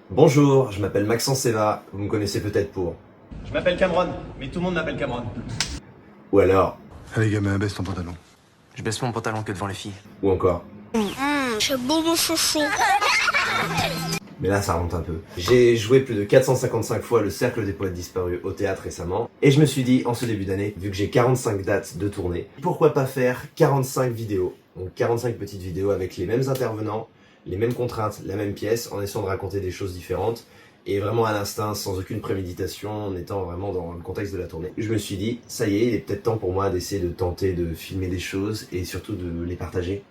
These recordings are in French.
Bonjour, je m'appelle Maxence Seva, vous me connaissez peut-être pour. Je m'appelle Cameron, mais tout le monde m'appelle Cameron. Ou alors, Allez gamin, baisse ton pantalon. Je baisse mon pantalon que devant les filles. ou encore. C'est bon mon chouchou. Mais là ça remonte un peu. J'ai joué plus de 455 fois le Cercle des Poètes Disparus au théâtre récemment, et je me suis dit, en ce début d'année, vu que j'ai 45 dates de tournée, pourquoi pas faire 45 vidéos. Donc 45 petites vidéos avec les mêmes intervenants, les mêmes contraintes, la même pièce, en essayant de raconter des choses différentes, et vraiment à l'instinct, sans aucune préméditation, en étant vraiment dans le contexte de la tournée. Je me suis dit, ça y est, il est peut-être temps pour moi d'essayer de tenter de filmer des choses, et surtout de les partager.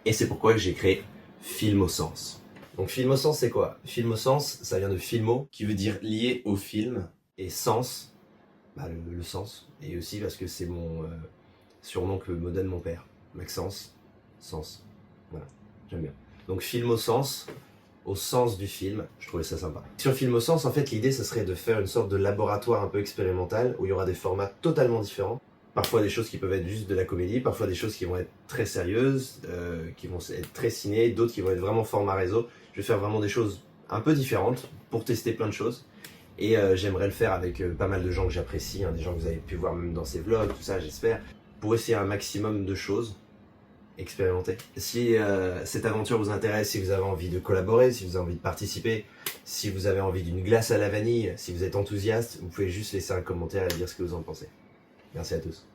Et c'est pourquoi que j'ai créé Film au Sens. Donc Film au Sens, c'est quoi? Film au Sens, ça vient de filmo, qui veut dire lié au film, et sens, le sens, et aussi parce que c'est mon surnom que me donne mon père. Maxence, sens. Voilà, j'aime bien. Donc Film au sens du film, je trouvais ça sympa. Sur Film au Sens, en fait, l'idée, ça serait de faire une sorte de laboratoire un peu expérimental, où il y aura des formats totalement différents. Parfois des choses qui peuvent être juste de la comédie, parfois des choses qui vont être très sérieuses, qui vont être très ciné, d'autres qui vont être vraiment format réseau. Je vais faire vraiment des choses un peu différentes pour tester plein de choses. Et j'aimerais le faire avec pas mal de gens que j'apprécie, hein, des gens que vous avez pu voir même dans ces vlogs, tout ça, j'espère. Pour essayer un maximum de choses, expérimenter. Si cette aventure vous intéresse, si vous avez envie de collaborer, si vous avez envie de participer, si vous avez envie d'une glace à la vanille, si vous êtes enthousiaste, vous pouvez juste laisser un commentaire et dire ce que vous en pensez. Merci à tous.